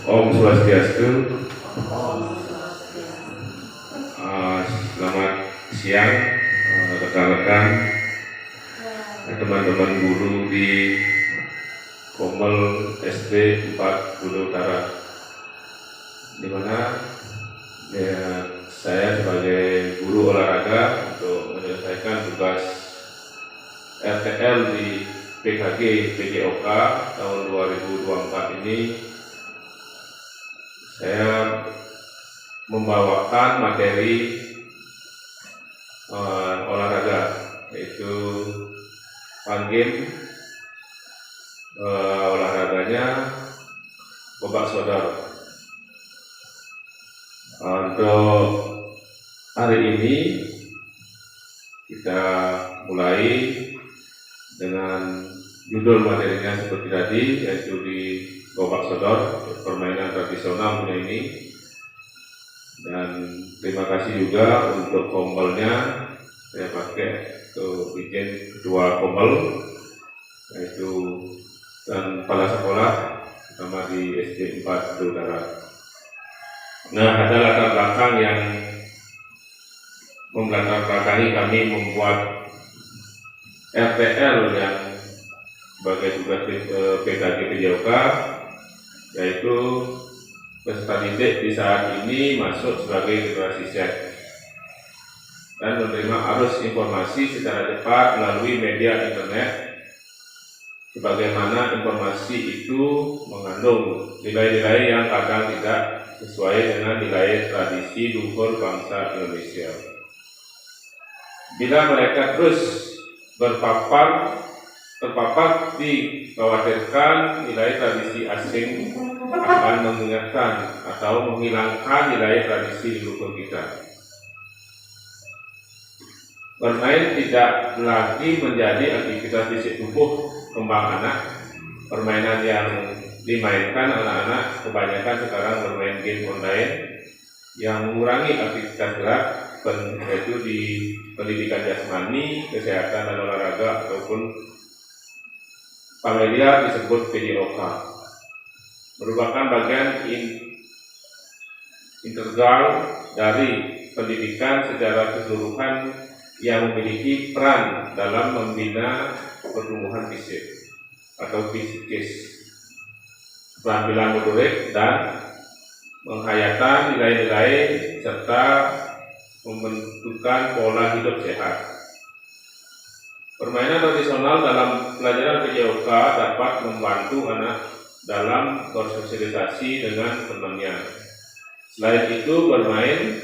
Om Swastiastu. Selamat siang rekan-rekan, teman-teman guru di Komel SD 4 Gunung Utara, di mana saya sebagai guru olahraga untuk menyelesaikan tugas RTL di PKG PJOK tahun 2024 ini. Saya membawakan materi olahraga, yaitu fun game. Olahraganya bobak sodor. Untuk hari ini kita mulai dengan judul materinya seperti tadi, yaitu di bobak sodor, permainan tradisional punya ini. Dan terima kasih juga untuk kombalnya, saya pakai untuk bikin 2 kombal, yaitu dan kepala sekolah sama di SD 4 Gunung Utara. Nah, ada latar belakang yang melatar belakangi kami membuat RTL yang sebagai tugas PKG PJOK, yaitu peserta didik di saat ini masuk sebagai generasi Z dan menerima arus informasi secara cepat melalui media internet, sebagaimana informasi itu mengandung nilai-nilai yang kadang tidak sesuai dengan nilai tradisi luhur bangsa Indonesia. Bila mereka terus terpapar dikhawatirkan nilai tradisi asing akan mengingatkan atau menghilangkan nilai tradisi leluhur kita. Bermain tidak lagi menjadi aktivitas fisik tubuh kembang anak. Permainan yang dimainkan anak-anak kebanyakan sekarang bermain game online yang mengurangi aktivitas gerak, yaitu di pendidikan jasmani, kesehatan dan olahraga ataupun familiar disebut PJOK. Merupakan bagian integral dari pendidikan secara keseluruhan yang memiliki peran dalam membina pertumbuhan fisik atau psikis, keterampilan motorik, dan menghayatkan nilai-nilai serta membentukkan pola hidup sehat. Permainan tradisional dalam pelajaran PJOK dapat membantu anak dalam bersosialisasi dengan temannya. Selain itu, bermain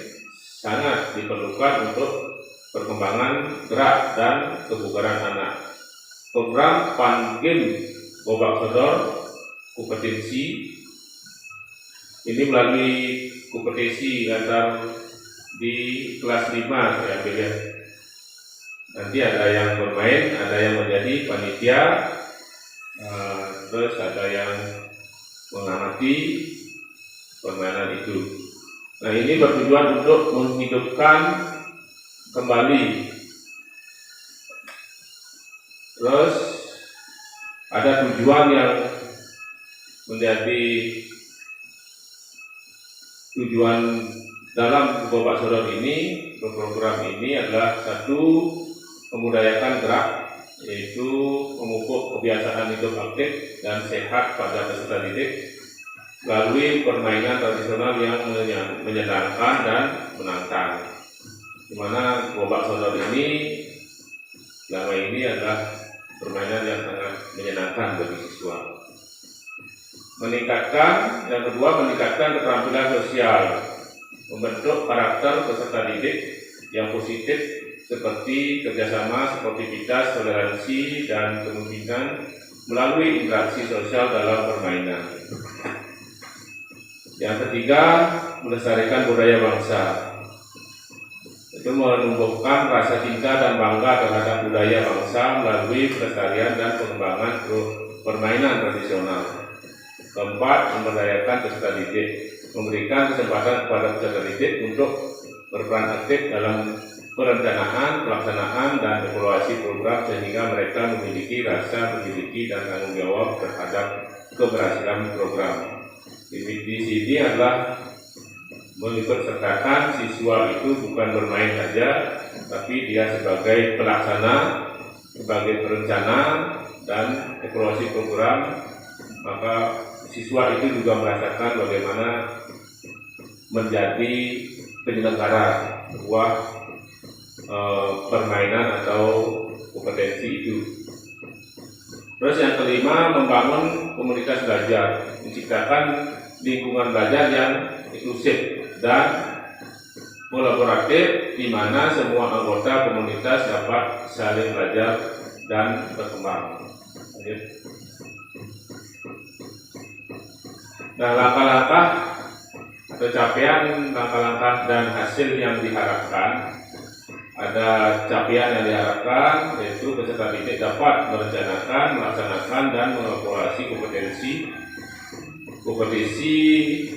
sangat diperlukan untuk perkembangan gerak dan kebugaran anak. Program fun game bobak sodor kompetisi ini melalui kompetisi antar di kelas 5 saya ambil ya. Nanti ada yang bermain, ada yang menjadi panitia, terus ada yang mengamati permainan itu. Nah, ini bertujuan untuk menghidupkan kembali. Terus ada tujuan yang menjadi tujuan dalam bobak sodor ini, program ini adalah satu, memudayakan gerak, yaitu memupuk kebiasaan hidup aktif dan sehat pada peserta didik melalui permainan tradisional yang menyenangkan dan menantang. Di mana bobak sodor ini selama ini adalah permainan yang sangat menyenangkan bagi siswa. Yang kedua, meningkatkan keterampilan sosial, membentuk karakter peserta didik yang positif seperti kerjasama, sportivitas, toleransi, dan kemungkinan melalui interaksi sosial dalam permainan. Yang ketiga, melestarikan budaya bangsa. Itu menumbuhkan rasa cinta dan bangga terhadap budaya bangsa melalui pelestarian dan pengembangan permainan tradisional. Keempat, memberdayakan peserta didik, memberikan kesempatan kepada peserta didik untuk berperan aktif dalam perencanaan, pelaksanaan, dan evaluasi program sehingga mereka memiliki rasa memiliki dan tanggung jawab terhadap keberhasilan program. Ini di sini adalah mengikut sertakan siswa itu bukan bermain saja, tapi dia sebagai pelaksana, sebagai perencana dan evaluasi program. Maka siswa itu juga merasakan bagaimana menjadi penyelenggara sebuah permainan atau kompetensi itu. Terus yang kelima, membangun komunitas belajar, menciptakan lingkungan belajar yang inklusif dan kolaboratif di mana semua anggota komunitas dapat saling belajar dan berkembang. Nah, langkah-langkah atau capaian, langkah-langkah dan hasil yang diharapkan. Ada capaian yang diharapkan, yaitu peserta didik dapat merencanakan, melaksanakan, dan mengevaluasi kompetisi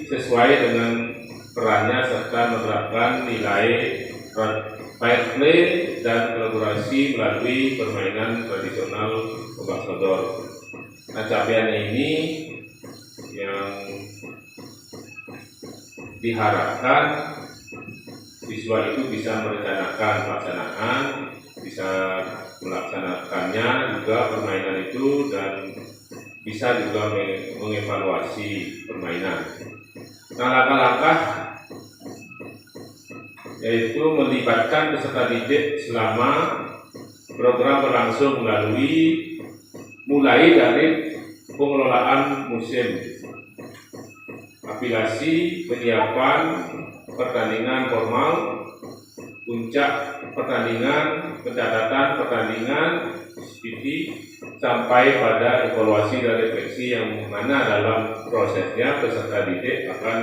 sesuai dengan perannya serta menerapkan nilai fair play dan kolaborasi melalui permainan tradisional ombak sodor. Nah, capaian ini yang diharapkan siswa itu bisa merencanakan pelaksanaan, bisa melaksanakannya juga permainan itu, dan bisa juga mengevaluasi permainan. Nah, langkah-langkah yaitu melibatkan peserta didik selama program berlangsung mulai dari pengelolaan musim, aplikasi penyiapan pertandingan formal, puncak pertandingan, pencatatan pertandingan, SPT, sampai pada evaluasi dan refleksi yang mana dalam prosesnya peserta didik akan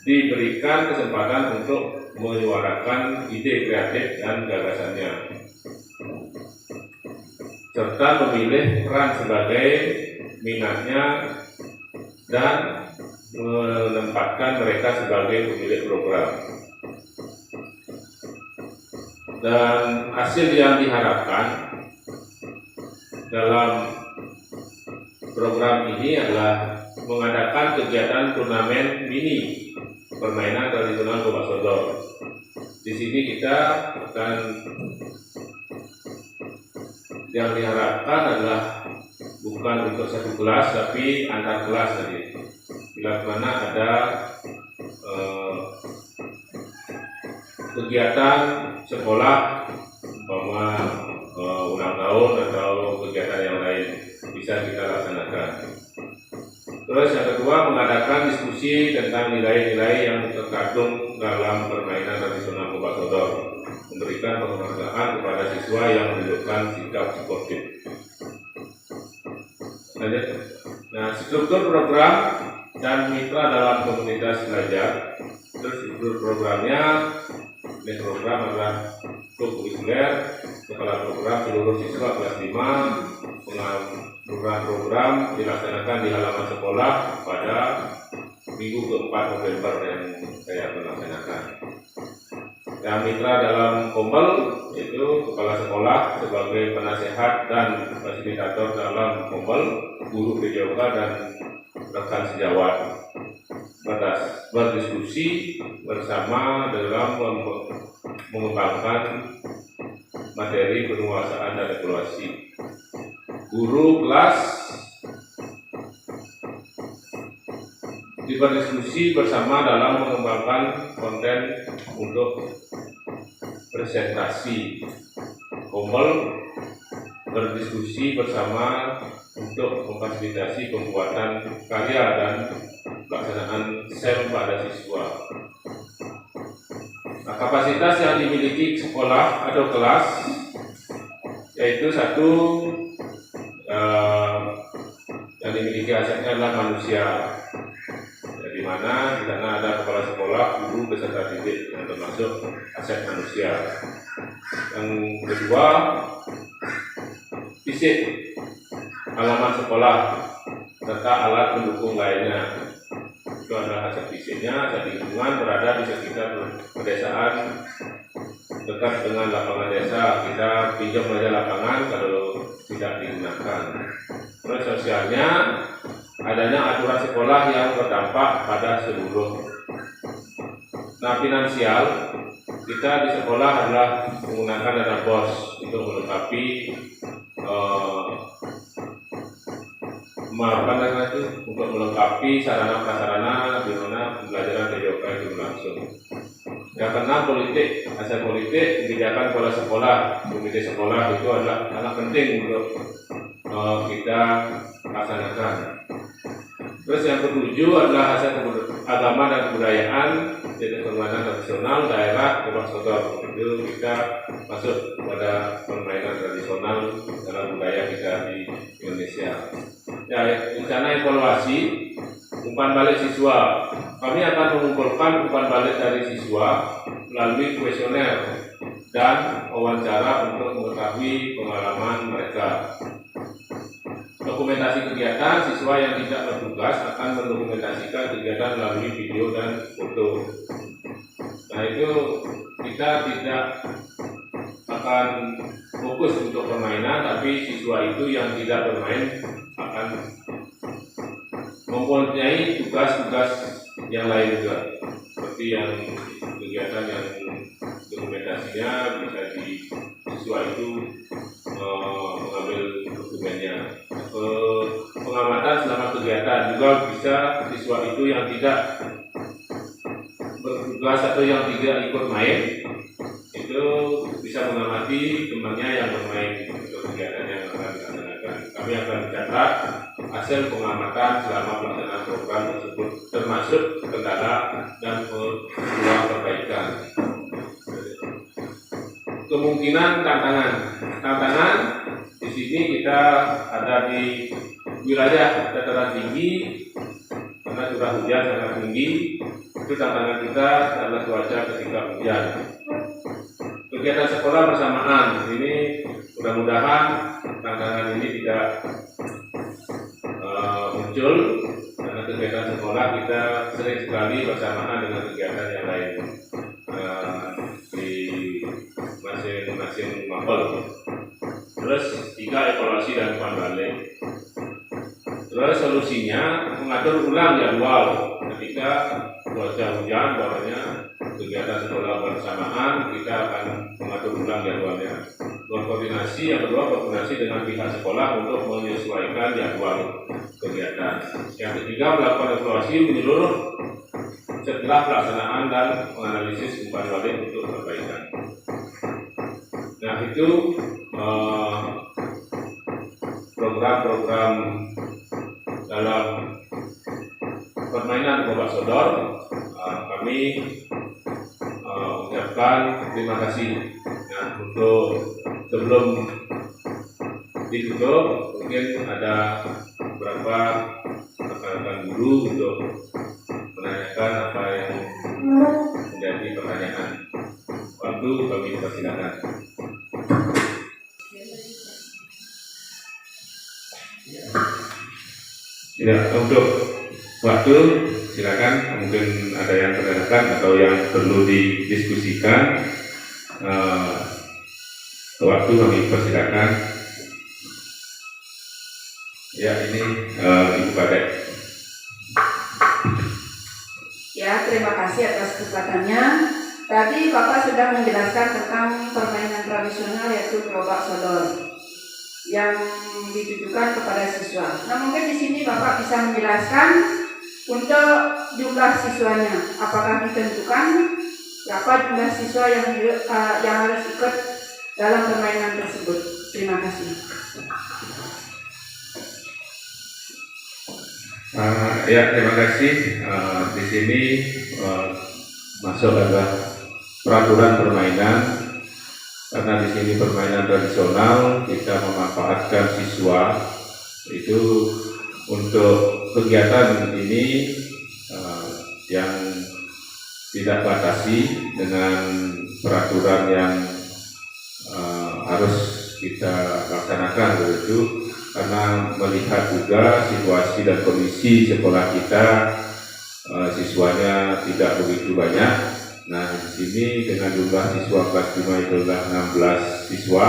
diberikan kesempatan untuk menyuarakan ide kreatif dan gagasannya, serta memilih peran sebagai minatnya dan menempatkan mereka sebagai pemilik program. Dan hasil yang diharapkan dalam program ini adalah mengadakan kegiatan turnamen mini permainan tradisional ombak sodor. Di sini kita akan, yang diharapkan adalah bukan untuk satu kelas tapi antar kelas tadi. Bila mana ada kegiatan sekolah, umpama ulang tahun atau kegiatan yang lain, bisa kita laksanakan. Terus yang kedua, mengadakan diskusi tentang nilai-nilai yang terkandung dalam permainan tradisional ombak sodor, memberikan penghargaan kepada siswa yang menunjukkan sikap sportif. Nah, struktur program dan mitra dalam komunitas belajar. Terus struktur programnya, ini program adalah kurikuler, kepala program seluruh siswa kelas 5, program dilaksanakan di halaman sekolah pada minggu ke-4 November yang saya melaksanakan. Yang mitra dalam Kombel yaitu kepala sekolah sebagai penasehat dan fasilitator dalam Kombel, guru PJOK dan rekan sejawat, berdiskusi bersama dalam mengembangkan materi penguasaan dan evaluasi. Guru kelas berdiskusi bersama dalam mengembangkan konten untuk presentasi. Kombel berdiskusi bersama untuk memfasilitasi pembuatan karya dan pelaksanaan SEM pada siswa. Nah, kapasitas yang dimiliki sekolah atau kelas yaitu satu, yang dimiliki asetnya adalah manusia, di mana di sana ada kepala sekolah, guru, beserta didik yang termasuk aset manusia. Yang kedua, fisik, halaman sekolah serta alat pendukung lainnya. Itu adalah aset fisiknya, aset lingkungan berada di sekitar pedesaan dekat dengan lapangan desa. Kita pinjam saja lapangan kalau tidak digunakan. Terus sosialnya adanya aturan sekolah yang berdampak pada seluruh. Nah, finansial kita di sekolah adalah menggunakan dana BOS untuk melengkapi untuk melengkapi sarana prasarana di mana pembelajaran PJOK itu berlangsung. Yang keenam, politik, aspek politik, kebijakan kepala sekolah, komite sekolah itu adalah sangat penting untuk kita laksanakan. Terus yang ketujuh adalah aspek agama dan kebudayaan, yaitu permainan tradisional daerah Kebak Sodor. Itu kita masuk pada permainan tradisional dalam budaya kita di Indonesia. Ya, rencana evaluasi umpan balik siswa. Kami akan mengumpulkan umpan balik dari siswa melalui kuesioner dan wawancara untuk mengetahui pengalaman mereka. Dokumentasi kegiatan, siswa yang tidak bertugas akan mendokumentasikan kegiatan melalui video dan foto. Nah, itu kita tidak akan fokus untuk permainan, tapi siswa itu yang tidak bermain akan mempunyai tugas-tugas yang lain juga, seperti yang kegiatan yang dokumentasinya bisa di siswa itu mengambil dokumennya. Pengamatan selama kegiatan juga bisa siswa itu yang tidak bertugas atau yang tidak ikut main itu bisa mengamati temannya yang bermain untuk kegiatan yang akan dilaksanakan. Kami akan mencatat hasil pengamatan selama pelaksanaan program tersebut, termasuk kendala dan peluang perbaikan. Kemungkinan tantangan di sini kita ada di wilayah dataran tinggi karena curah hujan sangat tinggi. Itu tantangan kita adalah cuaca ketika hujan. Kegiatan sekolah bersamaan ini mudah-mudahan tantangan ini tidak muncul karena kegiatan sekolah kita sering sekali bersamaan dengan kegiatan yang lain di masing-masing mapel. Terus 3, evaluasi dan umpan balik. Terus solusinya mengatur ulang jadwal ketika cuaca hujan, bahwanya kegiatan sekolah bersamaan kita akan mengatur ulang jadwalnya. Berkoordinasi, yang kedua koordinasi dengan pihak sekolah untuk menyesuaikan jadwal kegiatan. Yang ketiga, melakukan evaluasi menyeluruh setelah pelaksanaan dan menganalisis umpan balik untuk perbaikan. Nah, itu program-program dalam permainan Kebak Sodor. Kami ucapkan terima kasih. Nah, untuk sebelum ditutup, mungkin ada beberapa rekan-rekan guru untuk menanyakan apa yang menjadi pertanyaan. Waktu kami persilakan. Ya, untuk waktu silakan, mungkin ada yang tertanyakan atau yang perlu didiskusikan. Waktu kami persilakan. Ya, ini Ibu Kadek. Ya, terima kasih atas kesempatannya. Tadi Bapak sudah menjelaskan tentang permainan tradisional yaitu Kebak Sodor yang ditujukan kepada siswa. Nah, mungkin di sini Bapak bisa menjelaskan untuk jumlah siswanya. Apakah ditentukan berapa jumlah siswa yang harus ikut dalam permainan tersebut? Terima kasih. Ya, terima kasih. Di sini masuk adalah peraturan permainan. Karena di sini permainan tradisional, kita memanfaatkan siswa itu untuk kegiatan ini yang tidak batasi dengan peraturan yang harus kita laksanakan begitu. Karena melihat juga situasi dan kondisi sekolah kita, siswanya tidak begitu banyak. Nah, di sini dengan jumlah siswa kelas 5 itu adalah 16 siswa.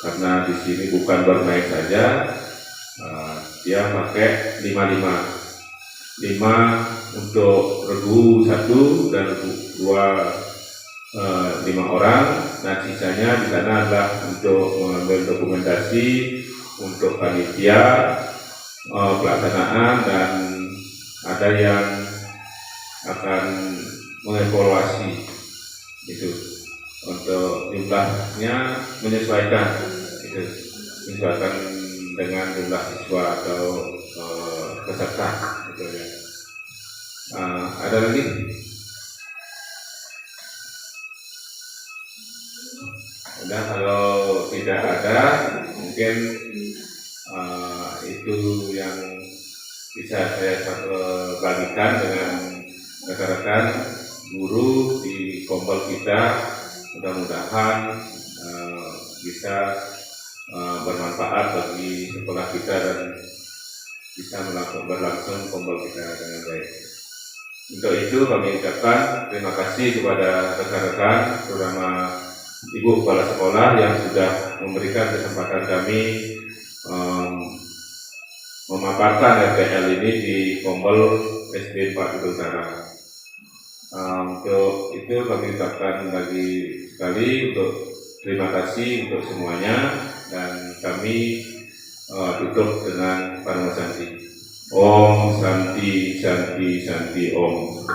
Karena di sini bukan bermain saja, Dia pakai 5 untuk regu 1 dan regu 2 5 orang. Nah, sisanya di sana adalah untuk mengambil dokumentasi untuk panitia pelaksanaan, dan ada yang akan mengevaluasi itu untuk jumlahnya menyesuaikan dengan jumlah siswa atau peserta gitu ya. Ada lagi? Udah, kalau tidak ada mungkin itu yang bisa saya bagikan dengan rekan-rekan guru di Kompol kita. Mudah-mudahan bisa bermanfaat bagi sekolah kita dan bisa berlangsung Kompol kita dengan baik. Untuk itu kami ucapkan terima kasih kepada rekan-rekan, terutama Ibu Kepala Sekolah yang sudah memberikan kesempatan kami memaparkan RPL ini di Kompol SD 4 Utara. Untuk itu kami ucapkan lagi sekali untuk terima kasih untuk semuanya, dan kami tutup dengan Parama Santi. Om Santi Santi Santi Om.